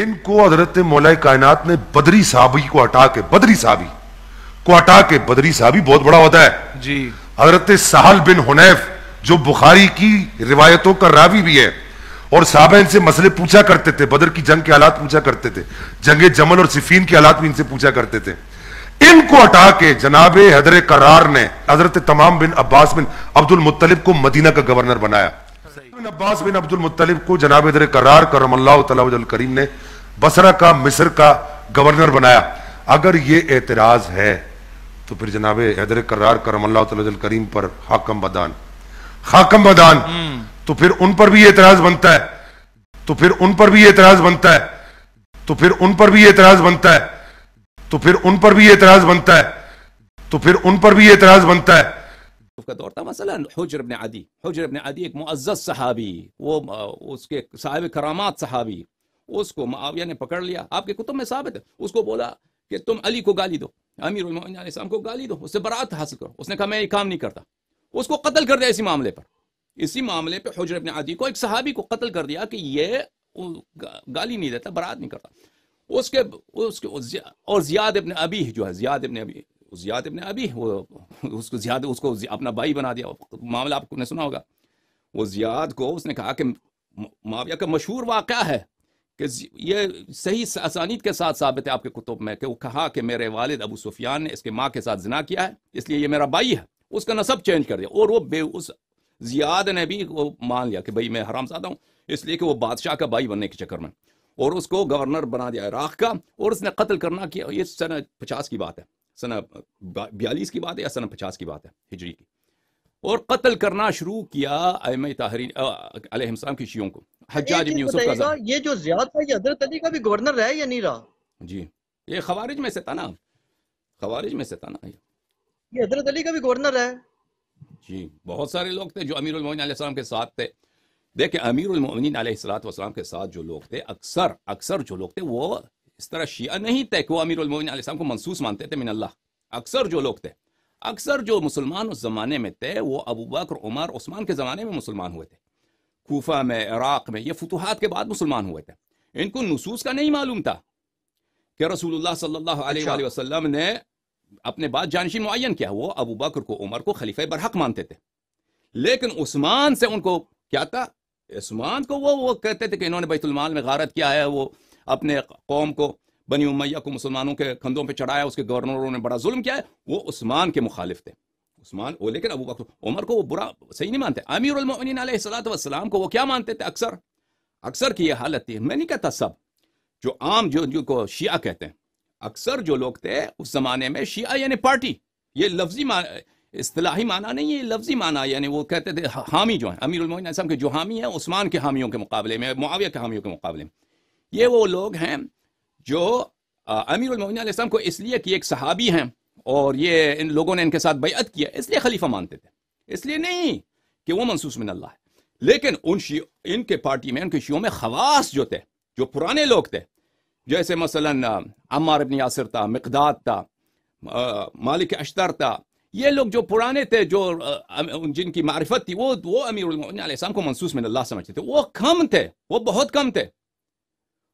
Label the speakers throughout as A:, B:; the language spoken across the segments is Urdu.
A: ان کو حضرت مولا کائنات نے بدری صحابی کو ہٹا کے بدری صحابی بہت بڑا ہوتا ہے
B: جی،
A: حضرت سہل بن حنیف جو بخاری کی روایتوں کا راوی بھی ہے، اور صحابہ ان سے مسئلے پوچھا کرتے تھے، بدر کی جنگ کے حالات پوچھا کرتے تھے، جنگ جمل اور صفین کے حالات بھی ان سے پوچھا کرتے تھے. ان کو ہٹا کے جناب حیدر کرار نے حضرت تمام بن عباس بن عبد المطلب کو مدینہ کا گورنر بنایا. بن عباس بن عبد المطلب کو جناب حیدر کرار کرم اللہ تعالی وجہ الکریم نے بصرہ کا مصر کا گورنر بنایا. اگر یہ اعتراض ہے تو پھر جناب حیدر کرار کرم اللہ تعالی وجہ الکریم پر حاکم بدان تو پھر ان پر بھی یہ اعتراض بنتا ہے تو پھر ان پر بھی یہ اعتراض بنتا ہے تو پھر ان پر بھی یہ اعتراض بنتا ہے تو پھر ان پر بھی یہ اعتراض بنتا ہے تو پھر ان پر بھی یہ اعتراض بنتا ہے.
C: کا دور تھا مثلا حجر ابن عدی ایک معزز صحابی، وہ اس کے صاحب کرامات صحابی، اس کو معاویہ نے پکڑ لیا، آپ کے کتب میں ثابت ہے، اس کو بولا کہ تم علی کو گالی دو، امیر المومنین علیہ السلام کو گالی دو، اس سے برات حاصل کرو. اس نے کہا میں یہ کام نہیں کرتا، اس کو قتل کر دیا. اسی معاملے پہ حجر ابن عدی کو ایک صحابی کو قتل کر دیا کہ یہ گالی نہیں دیتا، برات نہیں کرتا. اس کے اور زیاد ابن ابی جو ہے زیاد ابن ابی اس کو اپنا بھائی بنا دیا. معاملہ آپ نے سنا ہوگا. وہ زیاد کو اس نے کہا کہ معاویہ کا مشہور واقعہ ہے کہ یہ صحیح اسانید کے ساتھ ثابت ہے آپ کے کتب میں کہ وہ کہا کہ میرے والد ابو سفیان نے اس کے ماں کے ساتھ زنا کیا ہے، اس لیے یہ میرا بھائی ہے. اس کا نسب چینج کر دیا، اور وہ اس زیاد نے بھی وہ مان لیا کہ بھائی میں حرام زادہ ہوں، اس لیے کہ وہ بادشاہ کا بھائی بننے کے چکر میں، اور اس کو گورنر بنا دیا عراق کا، اور اس نے قتل کرنا کیا. یہ سنہ 50 کی بات ہے، سنہ 42 کی بات ہے یا سنہ 50 کی بات ہے ہجری کی. اور قتل کرنا شروع کیا ائمہ طاہرین علیہ السلام کی شیعوں کو. حجاج بن یوسف کا
D: یہ جو زیاد تھا یہ حضرت علی کا بھی گورنر رہا یا نہیں رہا؟
C: جی، یہ خوارج میں سے تھا نا،
D: یہ حضرت علی کا بھی گورنر ہے.
C: جی، بہت سارے لوگ تھے جو امیر المومنین علیہ السلام کے ساتھ تھے. دیکھیں امیر المومنین علیہ السلام کے ساتھ جو لوگ تھے، اکثر جو لوگ تھے وہ اس طرح شیعہ نہیں تھے کہ وہ امیر المومنین علیہ السلام کو منصوص مانتے تھے من اللہ. اکثر جو لوگ تھے، اکثر جو مسلمان اس زمانے میں تھے وہ ابو بکر، عمر، عثمان کے زمانے میں مسلمان ہوئے تھے. کوفہ میں، عراق میں، یہ فتوحات کے بعد مسلمان ہوئے تھے. ان کو نصوص کا نہیں معلوم تھا کہ رسول اللہ صلی اللہ علیہ وآلہ وسلم نے اپنے بعد جانشین معین کیا. وہ ابو بکر کو، عمر کو خلیفہ برحق مانتے تھے، لیکن عثمان سے ان کو کیا تھا؟ عثمان کو وہ کہتے تھے کہ انہوں نے بیت المال میں غارت کیا ہے، وہ اپنے قوم کو، بنی امیہ کو مسلمانوں کے کندھوں پہ چڑھایا، اس کے گورنروں نے بڑا ظلم کیا ہے. وہ عثمان کے مخالف تھے، لیکن ابو بکر، عمر کو وہ برا صحیح نہیں مانتے. امیر المؤمنین علیہ السلام کو وہ کیا مانتے تھے؟ اکثر کی یہ حالت تھی. میں نہیں کہتا سب، جو عام جو کو شیعہ کہتے ہیں، اکثر جو لوگ تھے اس زمانے میں شیعہ یعنی پارٹی، یہ لفظی اصطلاحی معنی نہیں ہے، لفظی معنی یعنی وہ کہتے تھے حامی جو ہیں امیر المومنین علیہ السلام کے، جو حامی ہیں عثمان کے حامیوں کے مقابلے میں، معاویہ کے حامیوں کے مقابلے میں. یہ وہ لوگ ہیں جو امیر المومنین علیہ السلام کو اس لیے کہ ایک صحابی ہیں اور یہ ان لوگوں نے ان کے ساتھ بیعت کیا اس لیے خلیفہ مانتے تھے، اس لیے نہیں کہ وہ منصوص من اللہ ہے. لیکن ان کے پارٹی میں، ان کے شیعوں میں خواص جو تھے، جو پرانے لوگ تھے، جیسے مثلا عمار بن یاسر تھا، مقداد تھا، مالک اشتر تھا، یہ لوگ جو پرانے تھے، جو جن کی معرفت تھی، وہ امیر المومنین علیہ السلام کو منصوص من اللہ سمجھتے تھے. وہ کم تھے، وہ بہت کم تھے.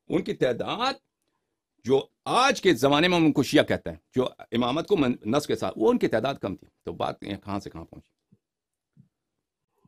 C: ان کی تعداد جو آج کے زمانے میں ان کو شیعہ کہتے ہیں، جو امامت کو نص کے ساتھ، وہ ان کی تعداد کم تھی. تو بات کہاں سے کہاں پہنچی.